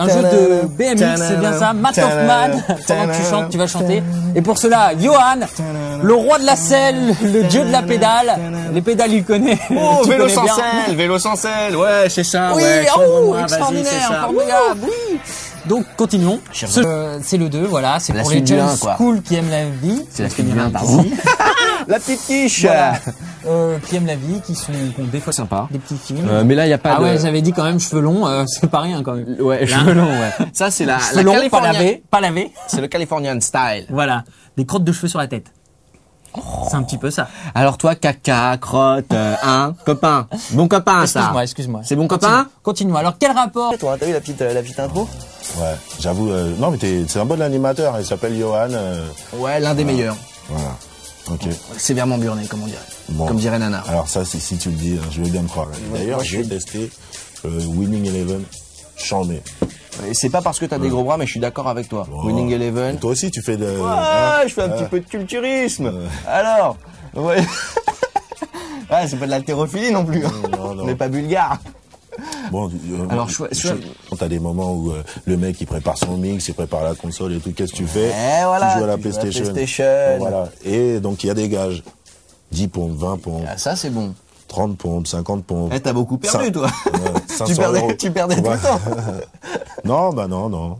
un jeu de BMX, c'est bien ça, Math of Man. Pendant que tu chantes, tu vas chanter. Et pour cela, Johan, le roi de la selle, le dieu de la pédale. Les pédales, il connaît. Oh, vélo sans selle, ouais, c'est ça. Oui, ouais, oh, vas-y, extraordinaire, c'est ça. formidable, oui. Donc, continuons. C'est le 2, voilà. C'est La pour les suite du jeunes 1, quoi. cool qui aiment la vie. C'est la suite du 1, pardon. La petite quiche. Voilà. Qui aiment la vie, qui ont des fois Sympa. des petits films. Mais là, il n'y a pas de... Ah ouais, j'avais dit quand même cheveux longs, c'est pas rien quand même. Ouais, cheveux longs, ouais. Ça, c'est la Cheveux longs, pas California. lavés, pas lavés. C'est le Californian style. Voilà. Des crottes de cheveux sur la tête. C'est un petit peu ça. Alors toi, caca, crotte, copain. Bon copain, ça. Excuse-moi. C'est bon copain? Continue. Alors, quel rapport? Toi, t'as vu la petite intro? Ouais, j'avoue. Non, mais c'est un bon animateur. Il s'appelle Johan. Ouais, l'un des meilleurs. Voilà. Ok. Sévèrement burné, comme on dirait. Bon. Comme dirait Nana. Alors ça, si tu le dis, je veux bien me croire. D'ailleurs, j'ai testé Winning Eleven. Chambé. Et c'est pas parce que t'as des gros bras, mais je suis d'accord avec toi. Oh. Winning Eleven. Et toi aussi, tu fais de... Ouais, je fais un petit peu de culturisme. Alors, ouais. Ouais, c'est pas de l'haltérophilie non plus. Non. On n'est pas bulgare. Bon, Alors, t'as des moments où le mec il prépare son mix, il prépare la console et tout. Qu'est-ce que tu fais? Et voilà, tu joues à la tu joues PlayStation. Voilà. Et donc il y a des gages. 10 pompes, 20 pompes, Ah, ça, c'est bon. 30 pompes, 50 pompes. Eh, t'as beaucoup perdu, toi. 500 euros. Tu perdais tout le temps. Non, bah non.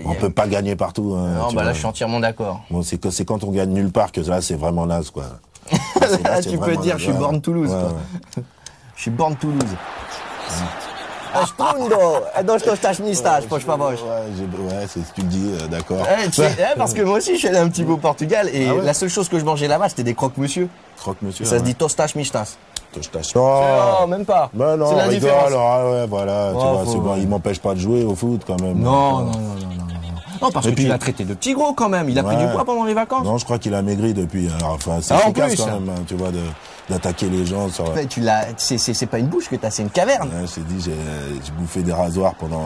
On peut pas gagner partout. Hein, Non, tu bah là, vois. je suis entièrement d'accord. Bon, c'est quand on gagne nulle part que là, c'est vraiment naze, quoi. Là, tu peux dire, je suis born Toulouse, quoi. Ouais. Je suis born Toulouse. Astrundo, dos tostas mistas, por favor. Ouais, c'est ce que tu me dis, d'accord. Parce que moi aussi, je suis allé un petit peu au Portugal et Ah ouais la seule chose que je mangeais là-bas, c'était des croque-monsieur. Croque-monsieur. Ça se dit tostas mistas. Non, Non, même pas. bah non, C'est la rigole, différence. alors, ouais, voilà, tu vois, faut- c'est bon, il m'empêche pas de jouer au foot, quand même. Non, parce Et que puis- tu l'as traité de petit gros quand même. Il a pris Ouais. du poids pendant les vacances. Non, je crois qu'il a maigri depuis, alors, enfin, c'est Ah, en efficace, plus, quand hein. même, hein, tu vois, d'attaquer les gens sur... Ouais, c'est pas une bouche que t'as, c'est une caverne. Ouais, je t'ai dit, j'ai bouffé des rasoirs pendant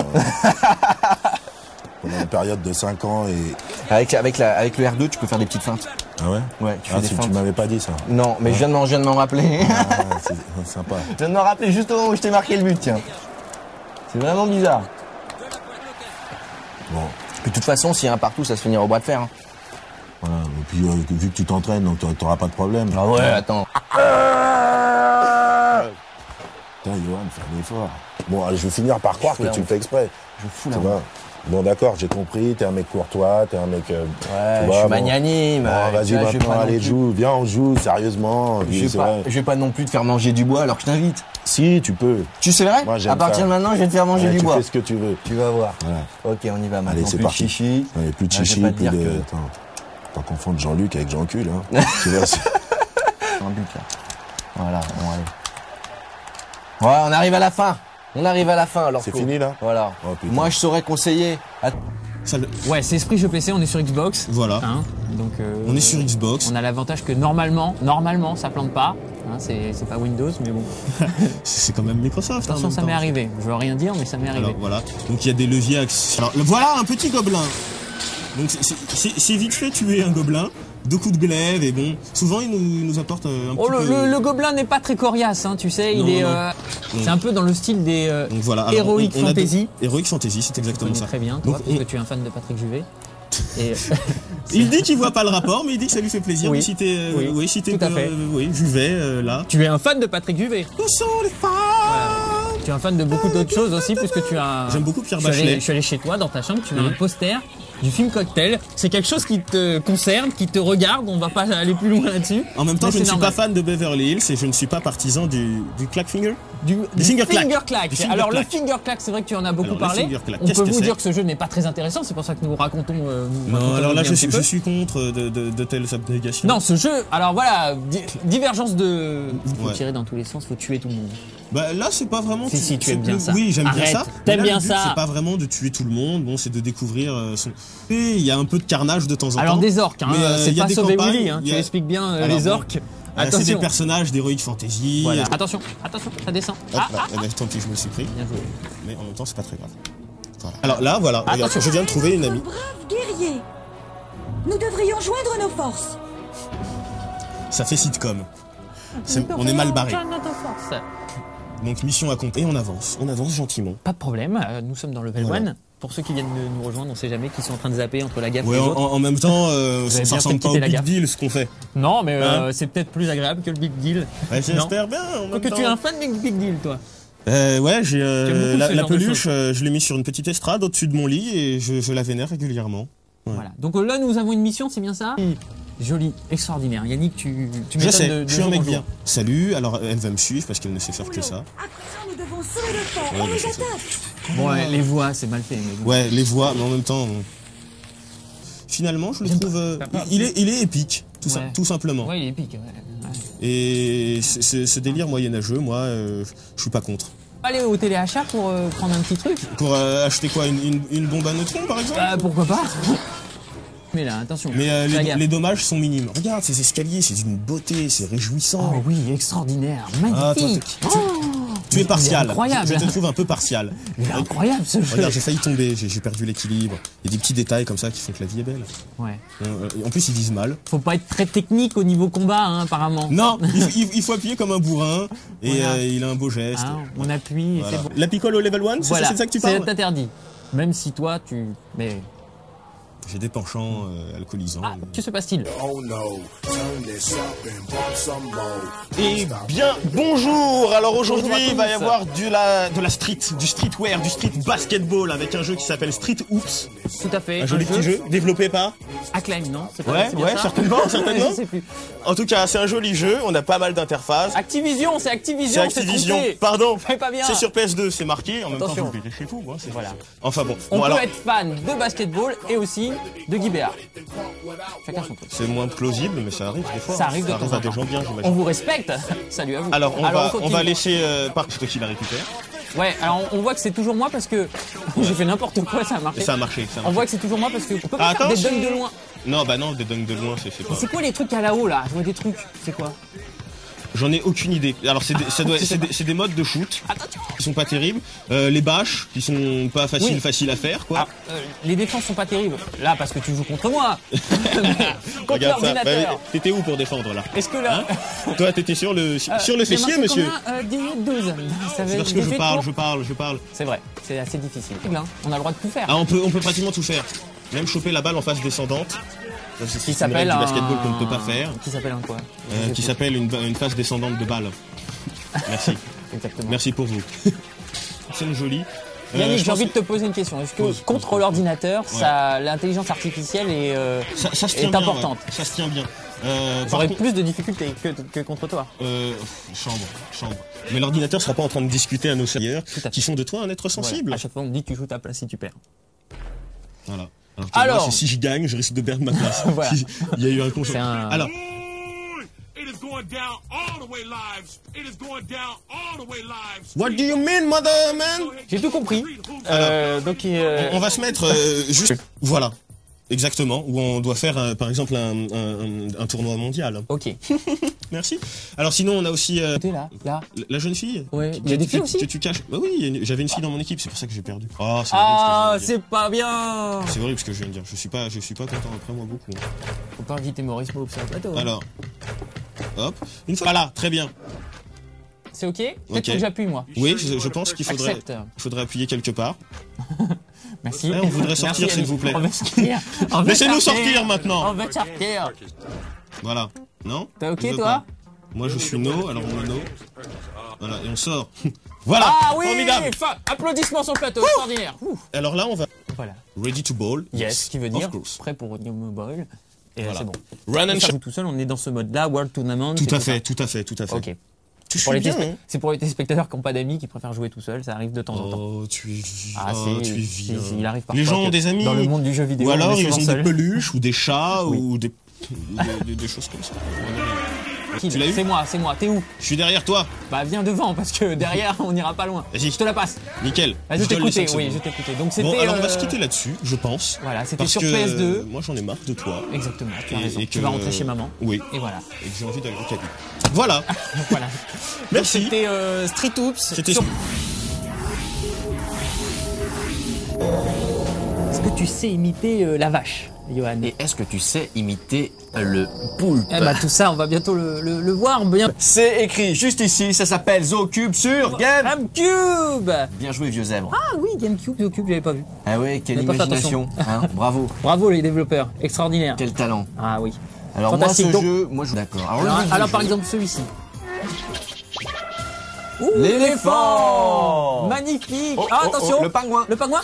une période de 5 ans et... Avec le R2, tu peux faire des petites feintes. Ah ouais? Ouais, tu fais Ah, des tu feintes. m'avais pas dit ça. Non, mais je viens de m'en rappeler. Ah, c'est sympa. Je viens de m'en rappeler juste au moment où je t'ai marqué le but, tiens. C'est vraiment bizarre. Bon, De toute façon, s'il y a un partout, ça se finira au bois de fer. Hein. voilà. Et puis, vu que tu t'entraînes, donc t'auras pas de problème. Ah ouais, attends. Putain, Johan, fais un effort. Bon, allez, je vais finir par croire que la tu le honte. fais exprès. Je fous Tu la vois. Bon, d'accord, j'ai compris, t'es un mec courtois, t'es un mec... Ouais, tu vois, je suis bon. magnanime. Bon, vas-y, tu vois, je vais maintenant, pas allez, non plus- joue. Viens, on joue, sérieusement. Je Puis, vais c'est pas, vrai. je vais pas non plus te faire manger du bois alors que je t'invite. Si, tu peux. Tu sais vrai? Moi, j'aime À partir ça. de maintenant, je vais te faire manger Ouais, du tu bois. fais ce que tu veux. Tu vas voir. Voilà. Ok, on y va maintenant. Allez, c'est Plus de parti. chichi. Allez, plus de Ah, je vais chichi, pas te plus dire de... que- Attends, pas confondre Jean-Luc avec Jean-Cul, hein. Tu vois, c'est- Un but là. Voilà, bon allez. Ouais, on arrive à la fin. On arrive à la fin alors. C'est fini, là? Voilà. Oh, putain. Moi, je saurais conseiller. Ouais, c'est Esprit Jeux PC, on est sur Xbox. Voilà. Hein, donc, On est sur Xbox. on a l'avantage que normalement, ça plante pas. Hein, c'est pas Windows, mais bon. C'est quand même Microsoft. Attention, en ça même m'est temps. arrivé. Je veux rien dire, mais ça m'est arrivé. Alors voilà. Donc il y a des leviers. Alors voilà un petit gobelin. Donc c'est vite fait tuer un gobelin. 2 coups de glaive et bon. Souvent il nous apporte un Oh, petit peu. le gobelin n'est pas très coriace, hein, tu sais. Non, il est, non. c'est un peu dans le style des Donc voilà. Alors, Heroic on a Fantasy. Heroic Fantasy, c'est Tu exactement connais ça. très bien, toi, Donc, parce que tu es un fan de Patrick Juvet. Et, il dit qu'il voit pas le rapport, mais il dit que ça lui fait plaisir Oui. de citer. Oui. Oui, citer. Tout à fait. Oui, Juvet là. tu es un fan de Patrick Juvet. Où sont les femmes? Tu es un fan de beaucoup d'autres choses aussi, puisque tu as. J'aime beaucoup Pierre Je suis allé- Bachelet. Je suis allé chez toi, dans ta chambre, tu as un poster du film Cocktail. C'est quelque chose qui te concerne, qui te regarde. On va pas aller plus loin là-dessus. En même temps, Mais je ne c'est suis normal. pas fan de Beverly Hills et je ne suis pas partisan du clack finger. Du finger clack. clack. Du finger Alors clack. le finger clack, c'est vrai que tu en as beaucoup Alors, le parlé. finger clack, On qu'est-ce peut que vous c'est dire que ce jeu n'est pas très intéressant. C'est pour ça que nous racontons. Non, alors là, un petit peu. je suis contre de telles abnégations. Non, ce jeu. Alors voilà, divergence de. Faut Ouais. tirer dans tous les sens. Faut tuer tout le monde. Bah là, c'est pas vraiment. Si, tu aimes bien ça. Oui, j'aime bien Arrête, ça. t'aimes Mais là, bien le but, ça. C'est pas vraiment de tuer tout le monde. Bon, c'est de découvrir son. Et il y a un peu de carnage de temps en temps. Alors des orques, hein, Mais, c'est il y a pas des Sauver campagnes, Willy. Hein, il y tu a- expliques bien Alors, les bon, orques. c'est des Attention. personnages d'Heroic Fantasy. Voilà. Attention, ça descend. Hop, Ah, là, tant pis, je me suis pris. bien joué. Mais en même temps, c'est pas très grave. Voilà. Alors là, voilà. Regarde, Attention. je viens de trouver une amie. Brave guerrier. Nous devrions joindre nos forces. Ça fait sitcom. On est mal barré. Donc mission accomplie. Et on avance gentiment. Pas de problème, nous sommes dans level Voilà. 1. pour ceux qui viennent de nous rejoindre, on sait jamais, qui sont en train de zapper entre la gaffe Ouais, et les autres. en même temps, avez ça bien ressemble fait pas au quitter la big gaffe. deal ce qu'on fait. Non, mais Hein c'est peut-être plus agréable que le Big Deal. Ouais, j'espère bien. En même Que temps. tu es un fan du Big Deal, toi. Ouais, j'ai beaucoup ce la genre de peluche, choses. je l'ai mis sur une petite estrade au-dessus de mon lit et je la vénère régulièrement. Ouais. Voilà. Donc là, nous avons une mission, c'est bien ça? Joli, extraordinaire. Yannick, tu Je m'étonnes sais, de je suis un jour en mec jour. bien. Salut, alors elle va me suivre parce qu'elle ne sait faire que ça. À présent, nous devons sauver le pont. Ouais, On mais les c'est ça. attaque. Bon, ouais, les voix, c'est mal fait. Mais bon. Ouais, les voix, mais en même temps. Finalement, je le J'aime trouve. pas. Il est épique, Ouais. tout simplement. Ouais, il est épique. Ouais. Et ce délire moyenâgeux, moi, je suis pas contre. Aller au téléachat pour prendre un petit truc. Pour acheter quoi, une bombe à neutrons par exemple? Pourquoi pas? Mais là, attention. Mais fais la gaffe. les dommages sont minimes. Regarde, ces escaliers, c'est d'une beauté, c'est réjouissant. Oh oui, extraordinaire, Ah, toi, magnifique. tu es partial. Il est incroyable. Je te trouve un peu partial. Il est incroyable ce jeu. Regarde, j'ai failli tomber, j'ai perdu l'équilibre. Il y a des petits détails comme ça qui font que la vie est belle. Ouais. En plus, ils visent mal. Faut pas être très technique au niveau combat, hein, apparemment. Non, il faut appuyer comme un bourrin et Voilà. il a un beau geste. Hein, on appuie et Voilà. c'est bon. La picole au level 1, Voilà, c'est ça que tu parles? c'est interdit. Même si toi, mais J'ai des penchants alcoolisants. que se passe-t-il? Eh bien, bonjour. Alors aujourd'hui, Bonjour à il va y tous. avoir de la street, du streetwear, du street basketball avec un jeu qui s'appelle Street Hoops. Tout à fait. Un joli petit jeu développé par. Acclaim, non? C'est Ouais, c'est bien ouais, ça certainement, certainement. Je sais plus. En tout cas, c'est un joli jeu. On a pas mal d'interfaces. Activision, c'est C'est Activision, Activision. trompé. Pardon. Fais pas bien. C'est sur PS2, c'est marqué. En même temps, Attention. vous le verrez chez vous. Hein, Voilà. Enfin bon. On Bon, peut alors, être fan de basketball et aussi de Guy Béard. Chacun son truc. c'est moins plausible, mais ça arrive des fois. Ça arrive de temps à en des temps. gens bien, On j'imagine. vous respecte. Salut à vous. Alors, on continue. va laisser par c'est toi qui la récupère. Ouais, alors on voit que c'est toujours moi parce que j'ai fait n'importe quoi, ça a marché. Et ça a marché. Ça a On marché. voit que c'est toujours moi parce que on peut pas faire des Attention. dunks de loin. Non, bah non, des dunks de loin, c'est pas. C'est quoi les trucs à la haut là? Je vois des trucs. C'est quoi? J'en ai aucune idée. Alors c'est des modes de shoot qui sont pas terribles. Les bâches qui sont pas Oui. faciles à faire quoi. Les défenses sont pas terribles. Là parce que tu joues contre moi. Contre Regarde ça. l'ordinateur. Bah, t'étais où pour défendre là? Est-ce que là Toi t'étais sur le j'ai fessier marqué monsieur. combien 12. Ça C'est veut parce que j'ai fait je trop. parle. C'est vrai, c'est assez difficile. On a le droit de tout faire. Ah on peut pratiquement tout faire. Même choper la balle en phase descendante. Ça, c'est Qui une s'appelle règle un du basketball qu'on ne peut pas faire. Qui s'appelle un quoi? Qui s'appelle une phase descendante de balle. Merci. Exactement. Merci pour vous. C'est joli. Yannick, je j'ai pense envie de te poser une question. Est-ce que Pose. contre l'ordinateur, l'intelligence artificielle est, ça se est tient bien, importante? ouais. Ça se tient bien. J'aurais par plus de difficultés que contre toi. Chambre. Mais l'ordinateur sera pas en train de discuter à nos seigneurs à fait. qui font de toi un être sensible. Voilà. À chaque fois, on me dit que tu joues ta place si tu perds. Voilà. Alors moi, si j'y gagne, je risque de perdre ma place. Voilà. Il y a eu un constat. C'est un- Alors, It is going down all the way lives. It is going down all the way lives. what do you mean, mother man? J'ai tout compris. Donc, On va se mettre juste. Voilà. Exactement. Où on doit faire, par exemple, un tournoi mondial. ok. Merci. Alors, sinon, on a aussi T'es là. la jeune fille. Ouais. Il y a des filles aussi. Tu caches. Bah oui, j'avais une fille dans mon équipe. C'est pour ça que j'ai perdu. Oh, c'est Ah, horrible ce que je viens de dire. c'est pas bien. C'est horrible ce que je viens de dire. Je suis pas content après moi beaucoup. Faut pas inviter Maurice Mo sur le plateau. Alors, hop, une fois. Voilà, très bien. C'est ok? Peut-être Ok. que j'appuie moi. Oui, je pense qu'il Accepte. faudrait appuyer quelque part. Merci. Ouais, on voudrait sortir, Merci, s'il vous plaît. On va sortir. On va Laissez-nous sortir maintenant. On va sortir. Voilà. Non? T'es ok, Je veux toi? pas. Moi, je suis no, alors on est no. Voilà, et on sort. Voilà. Ah oui. Formidable. Applaudissements sur le plateau. Extraordinaire. Ouh. Alors là, on va Voilà. ready to ball. Yes, ce qui veut dire Of course. prêt pour New Mobile. Et Voilà. c'est bon. Run and Ça shot. joue tout seul, on est dans ce mode-là, World Tournament. Tout c'est à ça. fait, tout à fait, tout à fait. Ok. Tu Pour suis les bien, hein? c'est pour les téléspectateurs qui n'ont pas d'amis, qui préfèrent jouer tout seul, ça arrive de temps en temps. Oh, tu es Ah, oh, si, tu es si, vilain. si, il arrive parfois Les gens ont que des amis. dans le monde du jeu vidéo, Ou on alors est ils souvent ont seul. des peluches ou des chats Oui. ou des choses comme ça. Qui Tu l'as eu C'est moi, t'es où? Je suis derrière toi. Bah viens devant, parce que derrière, on n'ira pas loin. Vas-y. Je te la passe. Nickel. Ah, je te donne les t'écoutais, 5 oui, je secondes. t'écoutais. Donc c'était... Bon, alors on va se quitter là-dessus, je pense. Voilà, c'était Parce sur que, PS2. moi j'en ai marre de toi. Exactement, tu as raison. Et Tu que- vas rentrer chez maman. Oui. Et voilà. Et que j'ai envie d'aller au cabinet. Voilà. Voilà. Merci. Donc, c'était Street Hoops. C'était sur- Est-ce que tu sais imiter la vache? Johan. Et est-ce que tu sais imiter le poulpe? Eh bah tout ça, on va bientôt le voir bien. C'est écrit juste ici, ça s'appelle ZooCube sur GameCube. Bien joué, vieux zèbre. Ah oui, GameCube, GameCube, j'avais pas vu. Ah ouais, quelle J'avais pas fait imagination. Hein, bravo. Bravo les développeurs, extraordinaire. Quel talent. Ah oui. Alors Fantastique. moi, ce Donc- jeu, moi je... D'accord. Alors par exemple celui-ci. Ouh, L'éléphant. Magnifique. Oh, Ah, oh, attention. oh, le pingouin. Le pingouin.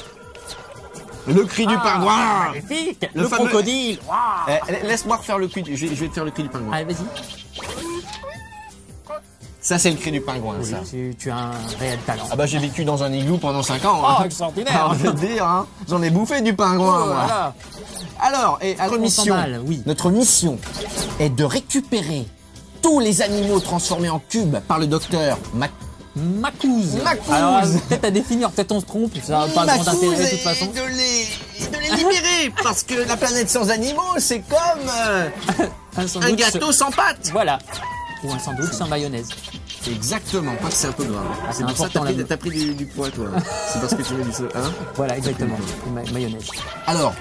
Le cri du pingouin. Magnifique. Le Le fameux- crocodile. Waouh. Laisse-moi refaire le cri, je vais te faire le cri du pingouin. Allez, vas-y. Ça c'est le cri du pingouin, ça. Tu as un réel talent. Ah bah j'ai vécu dans un igloo pendant 5 ans. Oh, hein. extraordinaire. Alors, je vais te dire, hein, j'en ai bouffé du pingouin, Oh, moi. voilà. Alors, et notre mission, oui. notre mission est de récupérer tous les animaux transformés en cubes par le docteur Macouz. Macouz. Alors, peut-être à définir, peut-être on se trompe, ça n'a pas grand intérêt de toute façon. de les libérer, parce que la planète sans animaux, c'est comme Un un sandwich. gâteau sans pâte. Voilà. Ou un sandwich sans mayonnaise. Exactement, pas que c'est un peu grave. Ah, c'est pour ça que important, là. t'as pris du poids, toi. C'est parce que tu m'as dit ça, hein? Voilà, exactement. Mayonnaise. Alors,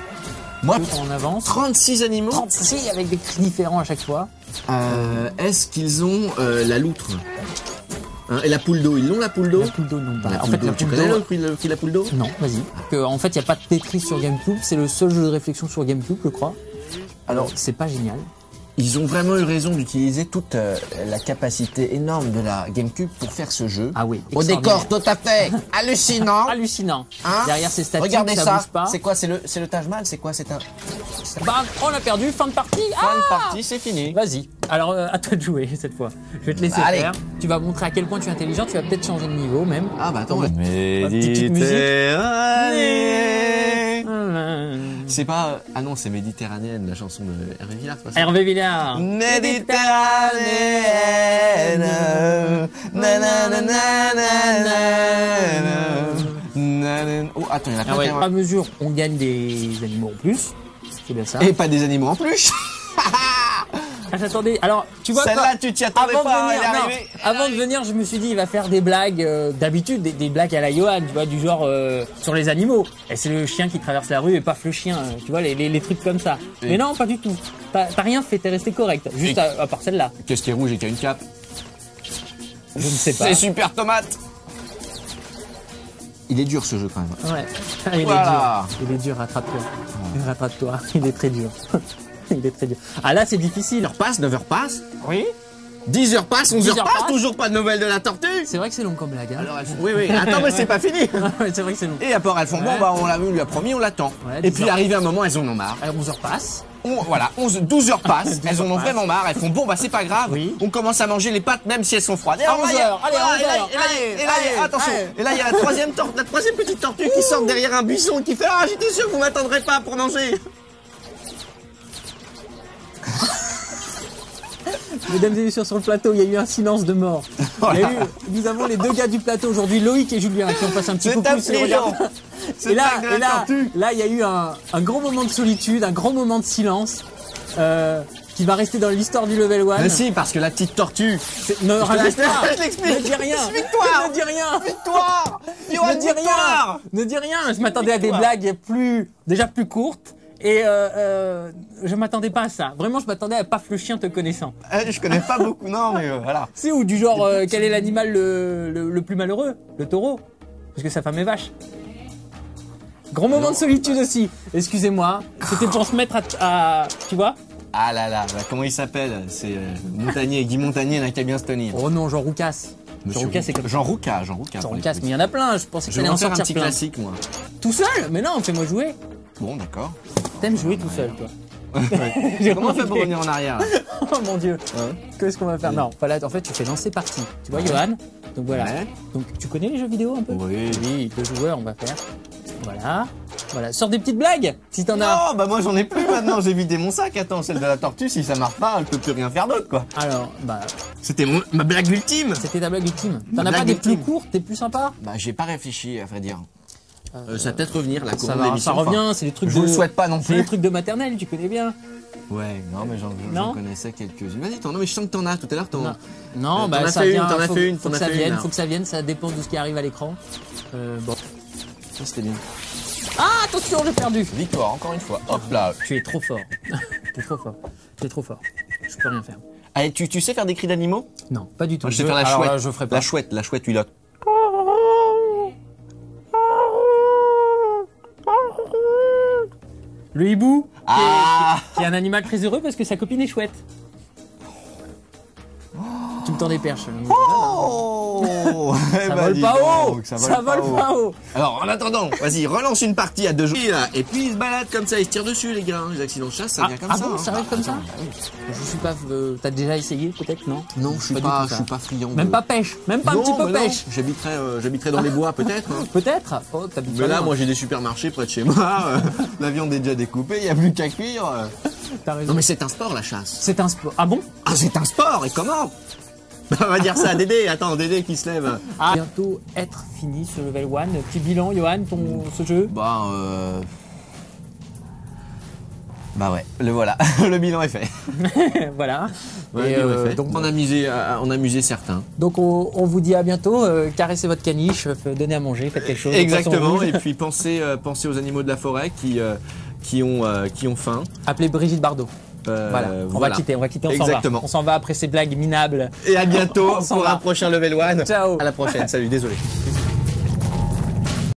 moi, On avance. 36 animaux. 36 avec des cris différents à chaque fois. Est-ce qu'ils ont la loutre? Hein, et la poule d'eau, ils l'ont la poule d'eau? La poule d'eau, non. La en poule fait, d'eau, la tu poule connais d'eau. le cri de la poule d'eau? Non, vas-y. En fait, il n'y a pas de Tetris sur GameCube. C'est le seul jeu de réflexion sur GameCube, je crois. Alors, c'est pas génial. Ils ont vraiment eu raison d'utiliser toute la capacité énorme de la GameCube pour faire ce jeu. Ah oui. Au décor tout à fait hallucinant. Hallucinant. Hein? Derrière ces statues, Regardez ça ça. bouge pas. C'est quoi? C'est le Taj Mahal? C'est quoi? C'est un Bam, on a perdu. Fin de partie. fin de partie, c'est fini. Vas-y. Alors, à toi de jouer cette fois. Je vais te laisser Allez. faire. Tu vas montrer à quel point tu es intelligent. Tu vas peut-être changer de niveau même. Ah bah attends. Petite musique. C'est pas ah non, c'est Méditerranéenne, la chanson de Hervé Villard. c'est pas ça Hervé Villard. Méditerranéenne. Oh attends, il y en a Ah ouais, plein. à mesure, on gagne des animaux en plus. C'est bien ça. Et pas des animaux en plus. Ah, j'attendais. Alors, tu vois Celle-là, tu t'y attendais avant pas, de venir, elle est non, arrivée. avant de venir, je me suis dit, il va faire des blagues d'habitude, des blagues à la Johan, tu vois, du genre sur les animaux. Et c'est le chien qui traverse la rue et paf le chien, tu vois, les trucs comme ça. Et- Mais non, pas du tout. T'as rien fait, t'es resté correct. Juste à part celle-là. Qu'est-ce qui est rouge et qui a une cape? Je ne sais pas. C'est super tomate. Il est dur ce jeu quand même. Ouais. Ah, il Voilà. est dur. Il est dur, rattrape-toi. Rattrape-toi. Il est très dur. Il est très dur. Ah là, c'est difficile. 9h passe, 9h passe, Oui. 10h passe, 11h 10h passe, passe. toujours pas de nouvelles de la tortue. C'est vrai que c'est long comme blague. Hein. Alors elles font... Oui, oui, attends, mais c'est pas fini. Ouais, c'est vrai que c'est long. Et après elles font, bon, bah on l'a vu, on lui a promis, on l'attend. Ouais, Et puis 10h. arrivé un moment, elles en ont marre. Alors 11h passe. Voilà, 12h passent, elles en ont passe. vraiment marre, elles font, bon, bah c'est pas grave, Oui. on commence à manger les pâtes même si elles sont froides. Et À on va y- 11 heures, allez, à voilà, 11 et là, heures, et là, allez, et là, allez, attention, allez. et là il y a la troisième petite tortue qui sort derrière un buisson qui fait, ah j'étais sûr que vous m'attendrez pas pour manger. Mesdames et messieurs, sur le plateau, il y a eu un silence de mort. Il y a eu, nous avons les deux gars du plateau aujourd'hui, Loïc et Julien, qui ont passé un petit C'est coucou. s'ils affligeant. regardent. C'est Et là, blague de la tortue. là, il y a eu un grand moment de solitude, un grand moment de silence, qui va rester dans l'histoire du level 1. Mais si, parce que la petite tortue, Ne rajoute pas. je l'explique. Ne dis rien. Victoire. Ne dis rien. victoire, Johan, Ne dis rien. victoire. Ne dis rien. Je m'attendais à des Victoire. blagues déjà plus courtes. Et je m'attendais pas à ça. Vraiment, je m'attendais à paf le chien te connaissant. Je connais pas beaucoup, non, mais voilà. C'est ou du genre, quel est l'animal le plus malheureux? Le taureau. Parce que sa femme est vache. Grand moment de solitude aussi. Excusez-moi. C'était pour se mettre à tu vois? Ah là là, bah, comment il s'appelle? C'est Montagnier, Guy Montagnier, n'a qu'à bien se tenir. Oh non, Jean Roucas. Jean Roucas, c'est comme Jean Roucas. Jean pour les Roucas, petits. mais il y en a plein. Je pensais que Je ça vais allait en en faire un sortir petit plein. classique, moi. Tout seul? Mais non, fais-moi jouer. Bon, d'accord. T'aimes jouer tout seul, toi. Comment on fait pour revenir en arrière là? Oh mon dieu. Qu'est-ce qu'on va faire? Non, voilà, en fait, tu fais lancer partie. Tu vois, Johan? Donc voilà. Ouais. Donc tu connais les jeux vidéo un peu? Oui. Oui, deux joueurs, on va faire. Voilà. Voilà. Sors des petites blagues, si t'en as. Non, bah moi j'en ai plus maintenant, j'ai vidé mon sac. Attends, celle de la tortue, si ça marche pas, elle peut plus rien faire d'autre, quoi. Alors, bah, C'était ma blague ultime. c'était ta blague ultime. T'en Ma as pas blague des plus ultime. courtes, des plus sympas? Bah j'ai pas réfléchi, à vrai dire. Ça va peut-être revenir, la Ça couronne va, d'émission. ça revient, c'est des trucs je de. vous le souhaite pas non C'est des plus. trucs de maternelle, tu connais bien. Ouais, non, mais Non j'en connaissais quelques-unes. Vas-y, non, mais je sens que t'en as tout à l'heure. Non, non, t'en bah as ça fait vient. une, t'en as faut- fait une, faut t'en que as ça fait vienne, une, faut que ça vienne, ça dépend de ce qui arrive à l'écran. Bon. Ça c'était bien. Ah, attention, j'ai perdu. Victoire, encore une fois. Hop là. Tu es trop fort. Tu es trop fort. Tu es trop fort. Je peux rien faire. Allez, tu sais faire des cris d'animaux? Non, pas du tout. Moi, je sais faire la alors chouette. là, je ferai pas. La chouette, lui, là. Le hibou, Ah qui est un animal très heureux parce que sa copine est chouette. Tu me tends des perches. Oh Ça vole pas haut. Ça vole pas haut. Alors, en attendant, vas-y, relance une partie à 2 jours. Et puis, il se balade comme ça, il se tire dessus, les gars. Les accidents de chasse, ça vient comme ça. Bon, hein. ça arrive comme ça. Je suis pas. T'as déjà essayé peut-être, non? Non, je suis du pas tout, ça. friand. Même pas pêche, même pas un petit peu pêche. J'habiterais dans les bois, peut-être. hein. Peut-être. Oh, t'habites Mais pas là, loin. moi, j'ai des supermarchés près de chez moi. La viande est déjà découpée, il n'y a plus qu'à cuire. T'as raison. Non, mais c'est un sport, la chasse. C'est un sport. Ah bon? Ah, c'est un sport, et comment? On va dire ça à Dédé. Attends, Dédé qui se lève. Ah. Bientôt être fini ce level 1. Petit bilan, Johan, ce jeu. Bah ouais, le voilà. Le bilan est fait. Voilà. Ouais, Et, le bilan est fait. donc, On a amusé certains. Donc on vous dit à bientôt. Caressez votre caniche, donnez à manger, faites quelque chose. au poisson Exactement. rouge. Et puis pensez aux animaux de la forêt qui ont faim. Appelez Brigitte Bardot. Voilà. On va quitter, on s'en va. Exactement. On s'en va après ces blagues minables. Et à bientôt On s'en pour va. un prochain level 1. Ciao. À la prochaine. Salut, désolé.